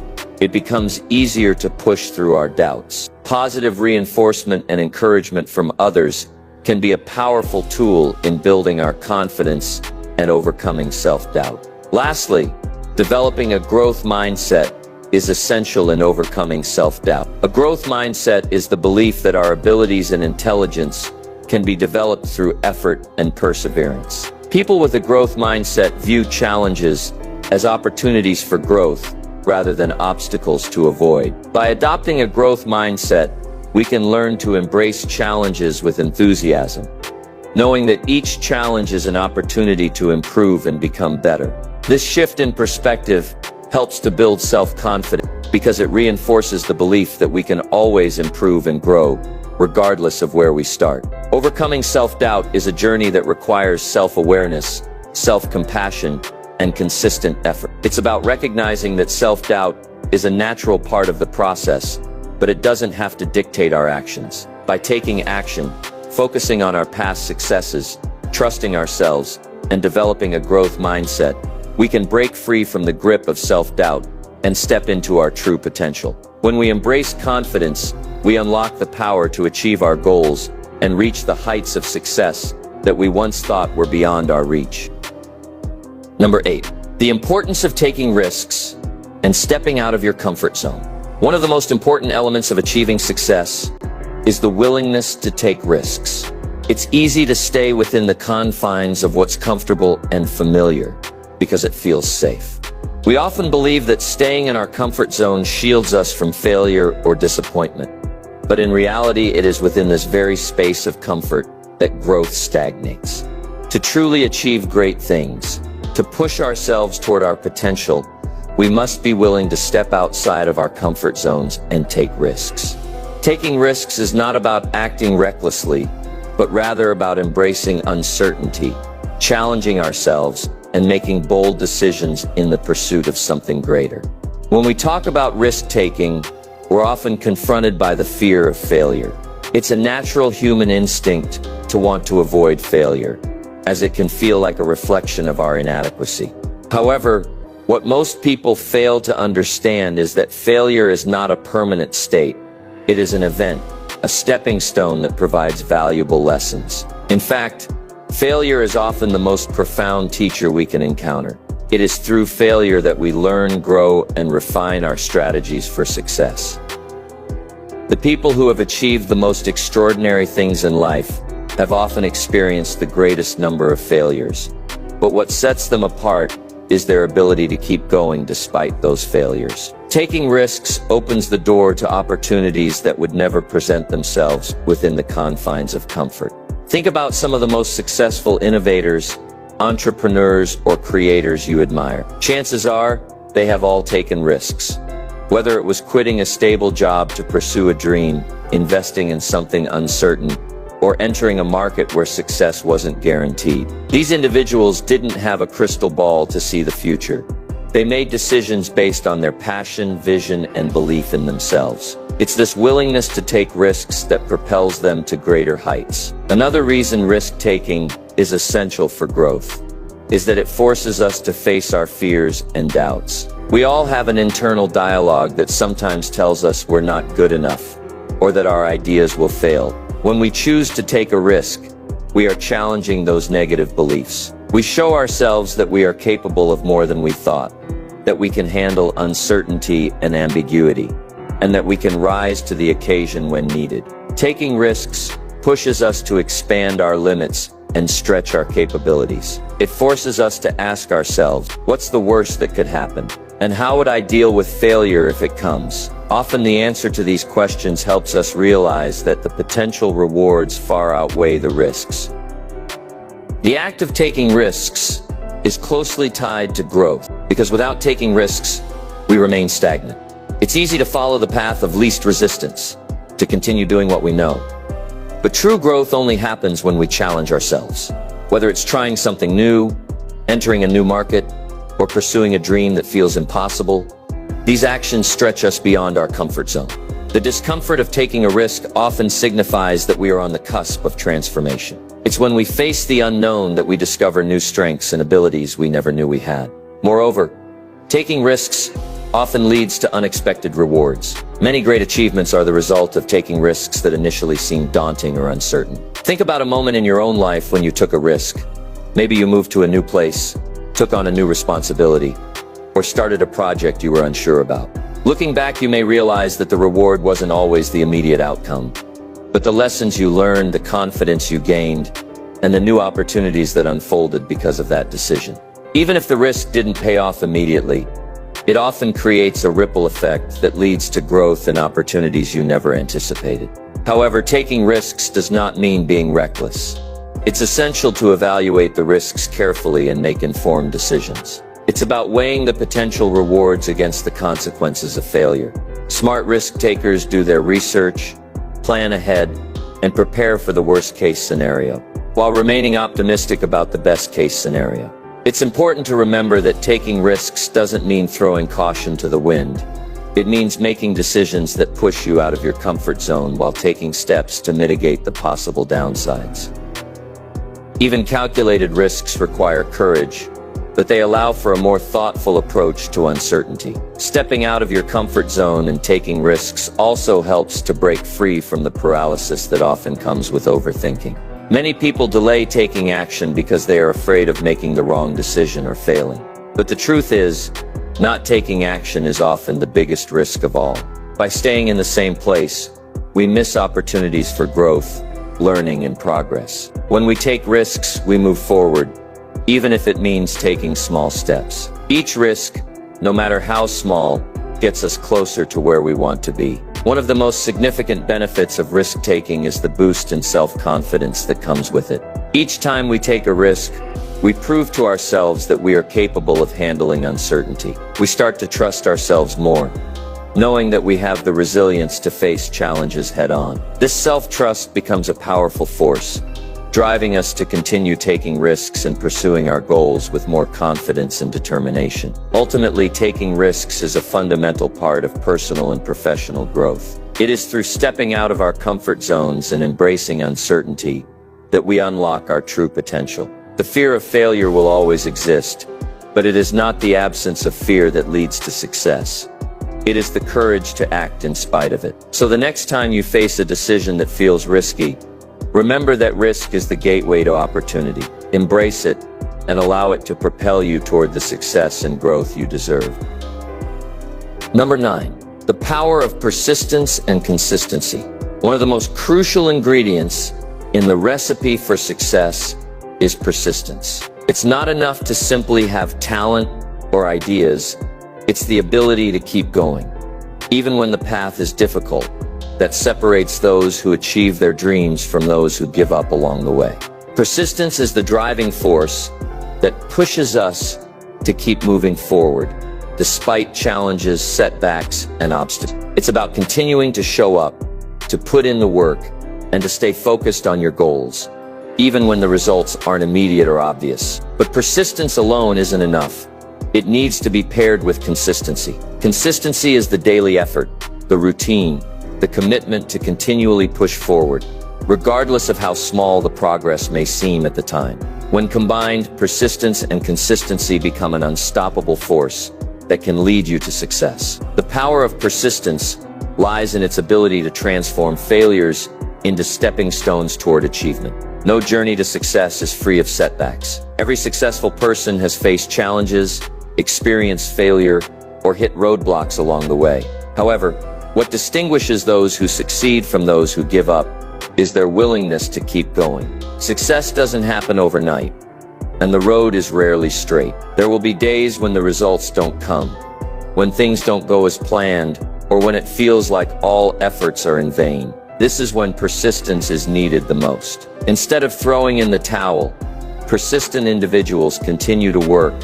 Speaker 1: it becomes easier to push through our doubts. Positive reinforcement and encouragement from others can be a powerful tool in building our confidence and overcoming self-doubt. Lastly, developing a growth mindset is essential in overcoming self-doubt. A growth mindset is the belief that our abilities and intelligence can be developed through effort and perseverance. People with a growth mindset view challenges as opportunities for growth rather than obstacles to avoid. By adopting a growth mindset, we can learn to embrace challenges with enthusiasm, knowing that each challenge is an opportunity to improve and become better. This shift in perspective helps to build self-confidence because it reinforces the belief that we can always improve and grow, regardless of where we start. Overcoming self-doubt is a journey that requires self-awareness, self-compassion, and consistent effort. It's about recognizing that self-doubt is a natural part of the process, but it doesn't have to dictate our actions. By taking action, focusing on our past successes, trusting ourselves, and developing a growth mindset, we can break free from the grip of self-doubt and step into our true potential. When we embrace confidence, we unlock the power to achieve our goals and reach the heights of success that we once thought were beyond our reach. Number 8, the importance of taking risks and stepping out of your comfort zone. One of the most important elements of achieving success is the willingness to take risks. It's easy to stay within the confines of what's comfortable and familiar because it feels safe. We often believe that staying in our comfort zone shields us from failure or disappointment. But in reality, it is within this very space of comfort that growth stagnates. To truly achieve great things, to push ourselves toward our potential, we must be willing to step outside of our comfort zones and take risks. Taking risks is not about acting recklessly, but rather about embracing uncertainty, challenging ourselves, and making bold decisions in the pursuit of something greater. When we talk about risk-taking, we're often confronted by the fear of failure. It's a natural human instinct to want to avoid failure, as it can feel like a reflection of our inadequacy. However, what most people fail to understand is that failure is not a permanent state. It is an event, a stepping stone that provides valuable lessons. In fact, failure is often the most profound teacher we can encounter. It is through failure that we learn, grow, and refine our strategies for success. The people who have achieved the most extraordinary things in life have often experienced the greatest number of failures. But what sets them apart is their ability to keep going despite those failures. Taking risks opens the door to opportunities that would never present themselves within the confines of comfort. Think about some of the most successful innovators, entrepreneurs, or creators you admire. Chances are, they have all taken risks. Whether it was quitting a stable job to pursue a dream, investing in something uncertain, or entering a market where success wasn't guaranteed. These individuals didn't have a crystal ball to see the future. They made decisions based on their passion, vision, and belief in themselves. It's this willingness to take risks that propels them to greater heights. Another reason risk-taking is essential for growth is that it forces us to face our fears and doubts. We all have an internal dialogue that sometimes tells us we're not good enough, or that our ideas will fail. When we choose to take a risk, we are challenging those negative beliefs. We show ourselves that we are capable of more than we thought, that we can handle uncertainty and ambiguity, and that we can rise to the occasion when needed. Taking risks pushes us to expand our limits and stretch our capabilities. It forces us to ask ourselves, what's the worst that could happen? And how would I deal with failure if it comes? Often the answer to these questions helps us realize that the potential rewards far outweigh the risks. The act of taking risks is closely tied to growth, because without taking risks, we remain stagnant. It's easy to follow the path of least resistance, to continue doing what we know. But true growth only happens when we challenge ourselves. Whether it's trying something new, entering a new market, or pursuing a dream that feels impossible, these actions stretch us beyond our comfort zone. The discomfort of taking a risk often signifies that we are on the cusp of transformation. It's when we face the unknown that we discover new strengths and abilities we never knew we had. Moreover, taking risks often leads to unexpected rewards. Many great achievements are the result of taking risks that initially seemed daunting or uncertain. Think about a moment in your own life when you took a risk. Maybe you moved to a new place, took on a new responsibility, or started a project you were unsure about. Looking back, you may realize that the reward wasn't always the immediate outcome, but the lessons you learned, the confidence you gained, and the new opportunities that unfolded because of that decision. Even if the risk didn't pay off immediately, it often creates a ripple effect that leads to growth and opportunities you never anticipated. However, taking risks does not mean being reckless. It's essential to evaluate the risks carefully and make informed decisions. It's about weighing the potential rewards against the consequences of failure. Smart risk takers do their research, plan ahead, and prepare for the worst-case scenario, while remaining optimistic about the best-case scenario. It's important to remember that taking risks doesn't mean throwing caution to the wind. It means making decisions that push you out of your comfort zone while taking steps to mitigate the possible downsides. Even calculated risks require courage, but they allow for a more thoughtful approach to uncertainty. Stepping out of your comfort zone and taking risks also helps to break free from the paralysis that often comes with overthinking. Many people delay taking action because they are afraid of making the wrong decision or failing. But the truth is, not taking action is often the biggest risk of all. By staying in the same place, we miss opportunities for growth, learning, and progress. When we take risks, we move forward, even if it means taking small steps. Each risk, no matter how small, gets us closer to where we want to be. One of the most significant benefits of risk-taking is the boost in self-confidence that comes with it. Each time we take a risk, we prove to ourselves that we are capable of handling uncertainty. We start to trust ourselves more, knowing that we have the resilience to face challenges head-on. This self-trust becomes a powerful force, driving us to continue taking risks and pursuing our goals with more confidence and determination. Ultimately, taking risks is a fundamental part of personal and professional growth. It is through stepping out of our comfort zones and embracing uncertainty that we unlock our true potential. The fear of failure will always exist, but it is not the absence of fear that leads to success. It is the courage to act in spite of it. So the next time you face a decision that feels risky, remember that risk is the gateway to opportunity. Embrace it and allow it to propel you toward the success and growth you deserve. Number 9, the power of persistence and consistency. One of the most crucial ingredients in the recipe for success is persistence. It's not enough to simply have talent or ideas. It's the ability to keep going, even when the path is difficult, that separates those who achieve their dreams from those who give up along the way. Persistence is the driving force that pushes us to keep moving forward, despite challenges, setbacks, and obstacles. It's about continuing to show up, to put in the work, and to stay focused on your goals, even when the results aren't immediate or obvious. But persistence alone isn't enough. It needs to be paired with consistency. Consistency is the daily effort, the routine, the commitment to continually push forward, regardless of how small the progress may seem at the time. When combined, persistence and consistency become an unstoppable force that can lead you to success. The power of persistence lies in its ability to transform failures into stepping stones toward achievement. No journey to success is free of setbacks. Every successful person has faced challenges, experienced failure, or hit roadblocks along the way. However, what distinguishes those who succeed from those who give up is their willingness to keep going. Success doesn't happen overnight, and the road is rarely straight. There will be days when the results don't come, when things don't go as planned, or when it feels like all efforts are in vain. This is when persistence is needed the most. Instead of throwing in the towel, persistent individuals continue to work,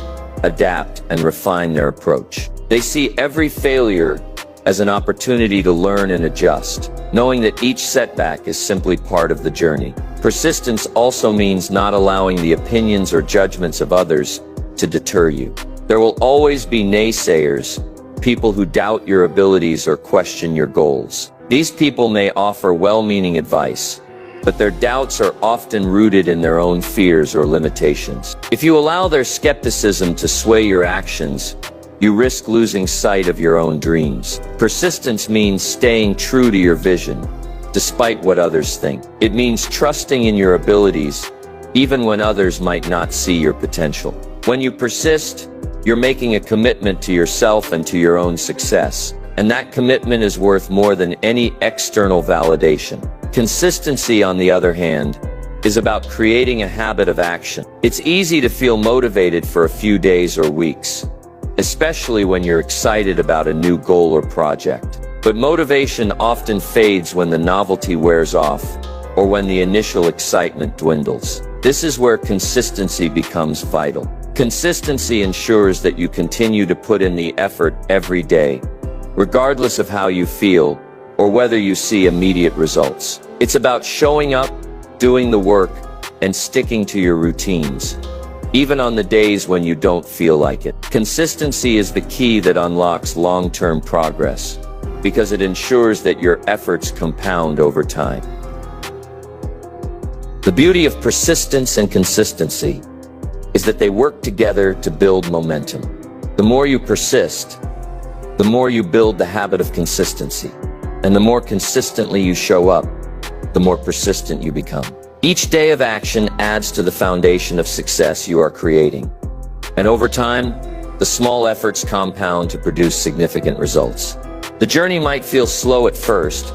Speaker 1: adapt, and refine their approach. They see every failure as an opportunity to learn and adjust, knowing that each setback is simply part of the journey. Persistence also means not allowing the opinions or judgments of others to deter you. There will always be naysayers, people who doubt your abilities or question your goals. These people may offer well-meaning advice, but their doubts are often rooted in their own fears or limitations. If you allow their skepticism to sway your actions, you risk losing sight of your own dreams. Persistence means staying true to your vision, despite what others think. It means trusting in your abilities, even when others might not see your potential. When you persist, you're making a commitment to yourself and to your own success, and that commitment is worth more than any external validation. Consistency, on the other hand, is about creating a habit of action. It's easy to feel motivated for a few days or weeks, especially when you're excited about a new goal or project. But motivation often fades when the novelty wears off, or when the initial excitement dwindles. This is where consistency becomes vital. Consistency ensures that you continue to put in the effort every day, regardless of how you feel or whether you see immediate results. It's about showing up, doing the work, and sticking to your routines, even on the days when you don't feel like it. Consistency is the key that unlocks long-term progress, because it ensures that your efforts compound over time. The beauty of persistence and consistency is that they work together to build momentum. The more you persist, the more you build the habit of consistency. And the more consistently you show up, the more persistent you become. Each day of action adds to the foundation of success you are creating. And over time, the small efforts compound to produce significant results. The journey might feel slow at first,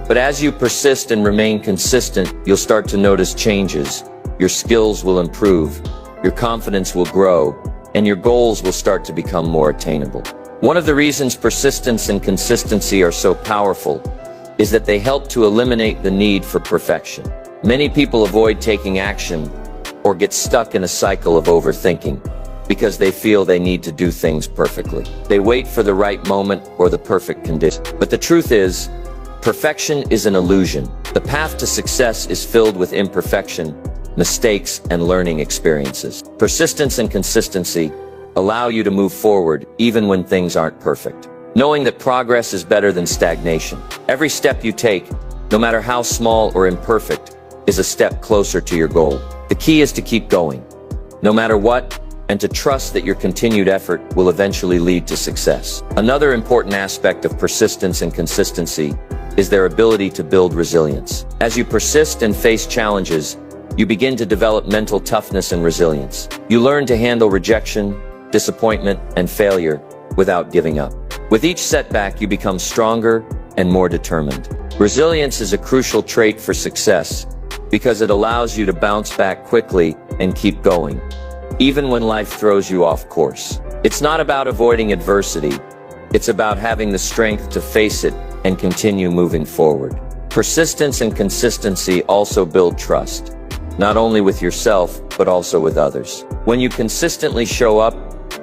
Speaker 1: but as you persist and remain consistent, you'll start to notice changes. Your skills will improve, your confidence will grow, and your goals will start to become more attainable. One of the reasons persistence and consistency are so powerful is that they help to eliminate the need for perfection. Many people avoid taking action or get stuck in a cycle of overthinking because they feel they need to do things perfectly. They wait for the right moment or the perfect condition. But the truth is, perfection is an illusion. The path to success is filled with imperfection, mistakes, and learning experiences. Persistence and consistency allow you to move forward even when things aren't perfect, knowing that progress is better than stagnation. Every step you take, no matter how small or imperfect, is a step closer to your goal. The key is to keep going, no matter what, and to trust that your continued effort will eventually lead to success. Another important aspect of persistence and consistency is their ability to build resilience. As you persist and face challenges, you begin to develop mental toughness and resilience. You learn to handle rejection, disappointment, and failure without giving up. With each setback, you become stronger and more determined. Resilience is a crucial trait for success because it allows you to bounce back quickly and keep going, even when life throws you off course. It's not about avoiding adversity. It's about having the strength to face it and continue moving forward. Persistence and consistency also build trust, not only with yourself, but also with others. When you consistently show up,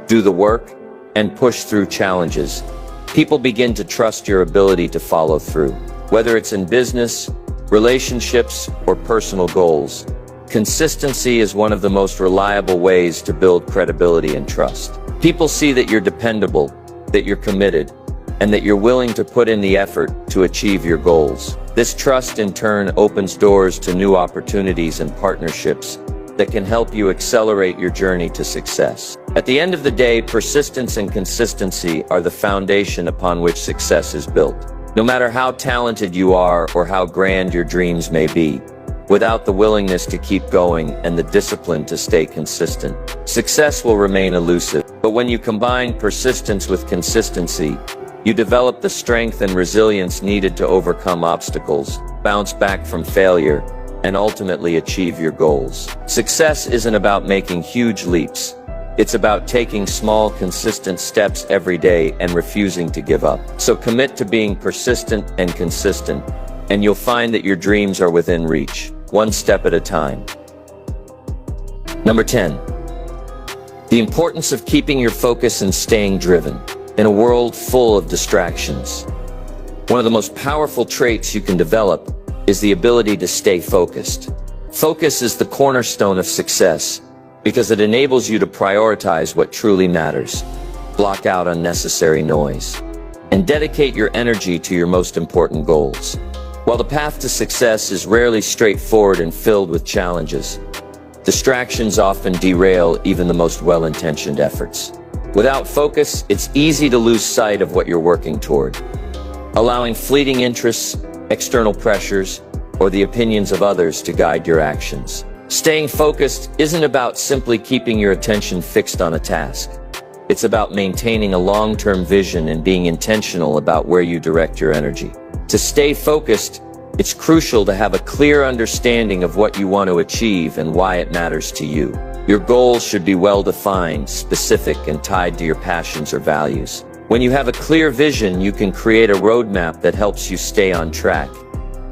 Speaker 1: do the work, and push through challenges, people begin to trust your ability to follow through. Whether it's in business, relationships, or personal goals, consistency is one of the most reliable ways to build credibility and trust. People see that you're dependable, that you're committed, and that you're willing to put in the effort to achieve your goals. This trust, in turn, opens doors to new opportunities and partnerships that can help you accelerate your journey to success. At the end of the day, persistence and consistency are the foundation upon which success is built. No matter how talented you are or how grand your dreams may be, without the willingness to keep going and the discipline to stay consistent, success will remain elusive. But when you combine persistence with consistency, you develop the strength and resilience needed to overcome obstacles, bounce back from failure, and ultimately achieve your goals. Success isn't about making huge leaps. It's about taking small, consistent steps every day and refusing to give up. So commit to being persistent and consistent, and you'll find that your dreams are within reach, one step at a time. Number 10. The importance of keeping your focus and staying driven in a world full of distractions. One of the most powerful traits you can develop is the ability to stay focused. Focus is the cornerstone of success because it enables you to prioritize what truly matters, block out unnecessary noise, and dedicate your energy to your most important goals. While the path to success is rarely straightforward and filled with challenges, distractions often derail even the most well-intentioned efforts. Without focus, it's easy to lose sight of what you're working toward, allowing fleeting interests, external pressures, or the opinions of others to guide your actions. Staying focused isn't about simply keeping your attention fixed on a task. It's about maintaining a long-term vision and being intentional about where you direct your energy. To stay focused, it's crucial to have a clear understanding of what you want to achieve and why it matters to you. Your goals should be well-defined, specific, and tied to your passions or values. When you have a clear vision, you can create a roadmap that helps you stay on track,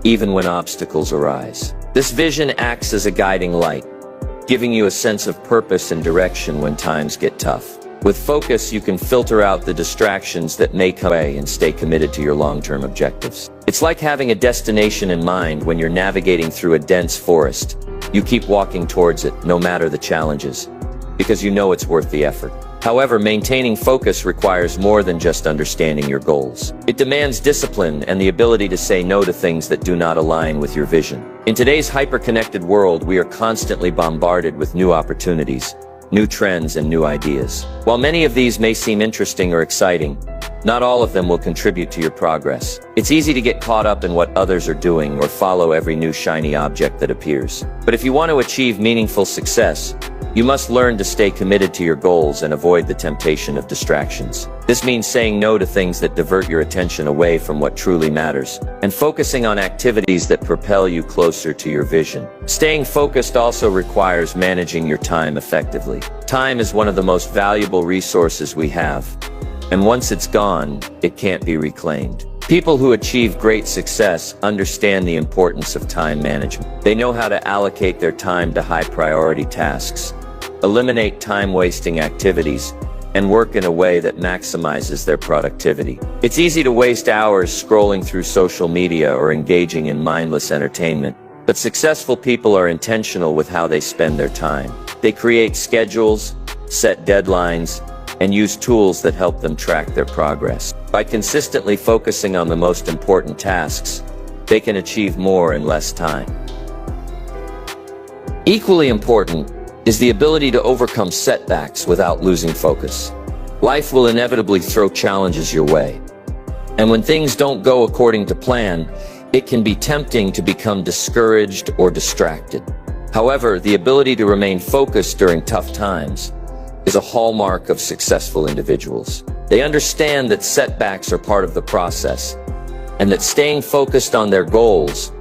Speaker 1: even when obstacles arise. This vision acts as a guiding light, giving you a sense of purpose and direction when times get tough. With focus, you can filter out the distractions that may come away and stay committed to your long-term objectives. It's like having a destination in mind when you're navigating through a dense forest. You keep walking towards it, no matter the challenges, because you know it's worth the effort. However, maintaining focus requires more than just understanding your goals. It demands discipline and the ability to say no to things that do not align with your vision. In today's hyper-connected world, we are constantly bombarded with new opportunities, new trends, and new ideas. While many of these may seem interesting or exciting, not all of them will contribute to your progress. It's easy to get caught up in what others are doing or follow every new shiny object that appears. But if you want to achieve meaningful success, you must learn to stay committed to your goals and avoid the temptation of distractions. This means saying no to things that divert your attention away from what truly matters, and focusing on activities that propel you closer to your vision. Staying focused also requires managing your time effectively. Time is one of the most valuable resources we have, and once it's gone, it can't be reclaimed. People who achieve great success understand the importance of time management. They know how to allocate their time to high-priority tasks, eliminate time-wasting activities, and work in a way that maximizes their productivity. It's easy to waste hours scrolling through social media or engaging in mindless entertainment, but successful people are intentional with how they spend their time. They create schedules, set deadlines, and use tools that help them track their progress. By consistently focusing on the most important tasks, they can achieve more in less time. Equally important is the ability to overcome setbacks without losing focus. Life will inevitably throw challenges your way, and when things don't go according to plan, it can be tempting to become discouraged or distracted. However, the ability to remain focused during tough times is a hallmark of successful individuals. They understand that setbacks are part of the process, and that staying focused on their goals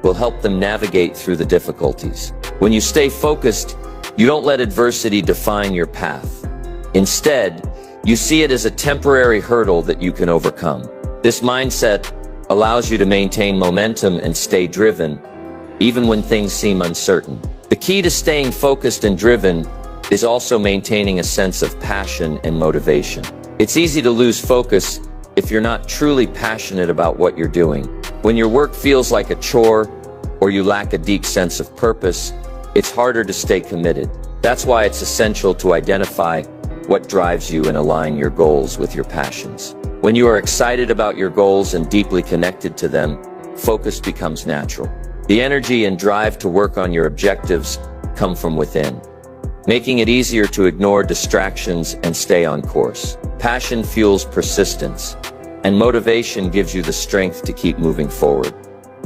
Speaker 1: will help them navigate through the difficulties. When you stay focused, you don't let adversity define your path. Instead, you see it as a temporary hurdle that you can overcome. This mindset allows you to maintain momentum and stay driven, even when things seem uncertain. The key to staying focused and driven is also maintaining a sense of passion and motivation. It's easy to lose focus if you're not truly passionate about what you're doing. When your work feels like a chore, or you lack a deep sense of purpose, it's harder to stay committed. That's why it's essential to identify what drives you and align your goals with your passions. When you are excited about your goals and deeply connected to them, focus becomes natural. The energy and drive to work on your objectives come from within, making it easier to ignore distractions and stay on course. Passion fuels persistence, and motivation gives you the strength to keep moving forward,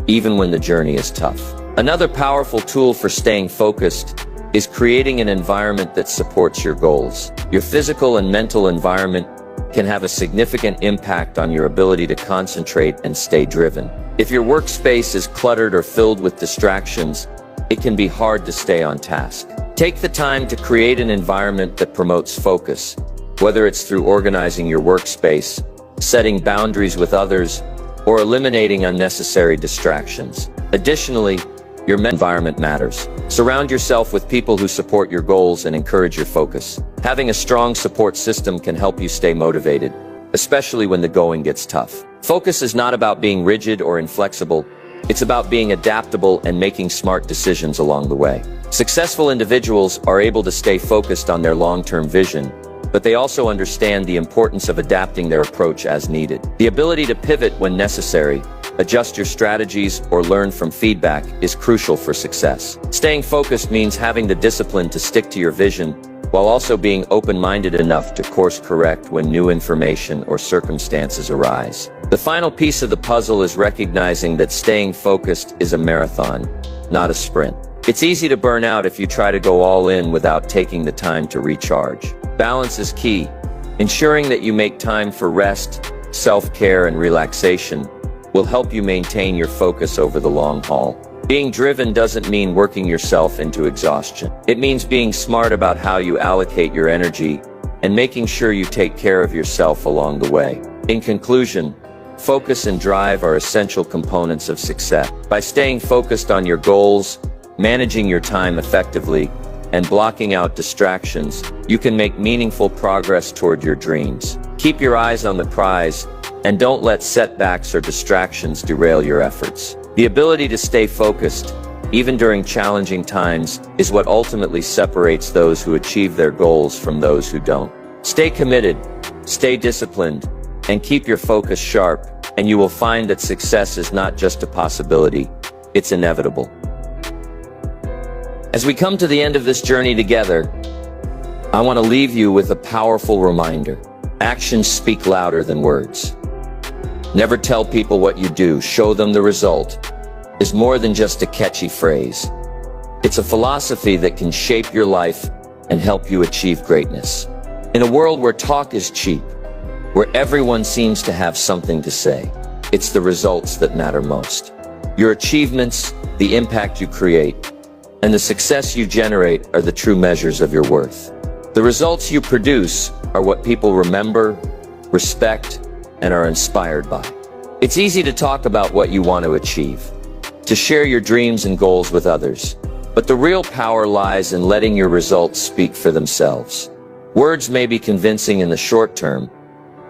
Speaker 1: even when the journey is tough. Another powerful tool for staying focused is creating an environment that supports your goals. Your physical and mental environment can have a significant impact on your ability to concentrate and stay driven. If your workspace is cluttered or filled with distractions, it can be hard to stay on task. Take the time to create an environment that promotes focus, whether it's through organizing your workspace, setting boundaries with others, or eliminating unnecessary distractions. Additionally, your mental environment matters. Surround yourself with people who support your goals and encourage your focus. Having a strong support system can help you stay motivated, especially when the going gets tough. Focus is not about being rigid or inflexible. It's about being adaptable and making smart decisions along the way. Successful individuals are able to stay focused on their long-term vision, but they also understand the importance of adapting their approach as needed. The ability to pivot when necessary, adjust your strategies, or learn from feedback is crucial for success. Staying focused means having the discipline to stick to your vision, while also being open-minded enough to course correct when new information or circumstances arise. The final piece of the puzzle is recognizing that staying focused is a marathon, not a sprint. It's easy to burn out if you try to go all in without taking the time to recharge. Balance is key. Ensuring that you make time for rest, self-care, and relaxation will help you maintain your focus over the long haul. Being driven doesn't mean working yourself into exhaustion. It means being smart about how you allocate your energy and making sure you take care of yourself along the way. In conclusion, focus and drive are essential components of success. By staying focused on your goals, managing your time effectively, and blocking out distractions, you can make meaningful progress toward your dreams. Keep your eyes on the prize, and don't let setbacks or distractions derail your efforts. The ability to stay focused, even during challenging times, is what ultimately separates those who achieve their goals from those who don't. Stay committed, stay disciplined, and keep your focus sharp, and you will find that success is not just a possibility, it's inevitable. As we come to the end of this journey together, I want to leave you with a powerful reminder. Actions speak louder than words. Never tell people what you do, show them the result, is more than just a catchy phrase. It's a philosophy that can shape your life and help you achieve greatness. In a world where talk is cheap, where everyone seems to have something to say, it's the results that matter most. Your achievements, the impact you create, and the success you generate are the true measures of your worth. The results you produce are what people remember, respect, and are inspired by. It's easy to talk about what you want to achieve, to share your dreams and goals with others, but the real power lies in letting your results speak for themselves. Words may be convincing in the short term,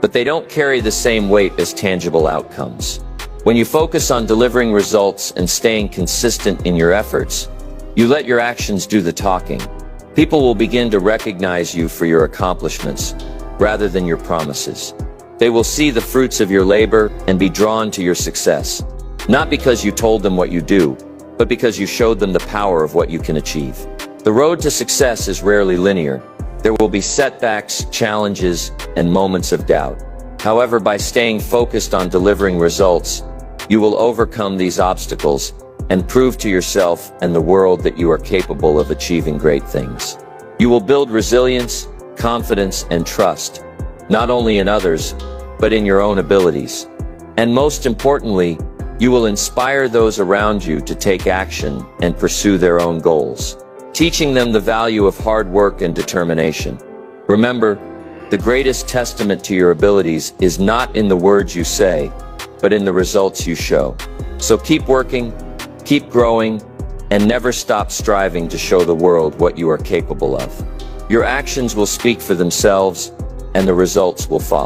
Speaker 1: but they don't carry the same weight as tangible outcomes. When you focus on delivering results and staying consistent in your efforts, you let your actions do the talking. People will begin to recognize you for your accomplishments rather than your promises. They will see the fruits of your labor and be drawn to your success, not because you told them what you do, but because you showed them the power of what you can achieve. The road to success is rarely linear. There will be setbacks, challenges, and moments of doubt. However, by staying focused on delivering results, you will overcome these obstacles and prove to yourself and the world that you are capable of achieving great things. You will build resilience, confidence, and trust, not only in others, but in your own abilities. And most importantly, you will inspire those around you to take action and pursue their own goals, teaching them the value of hard work and determination. Remember, the greatest testament to your abilities is not in the words you say, but in the results you show. So keep working, keep growing, and never stop striving to show the world what you are capable of. Your actions will speak for themselves, and the results will follow.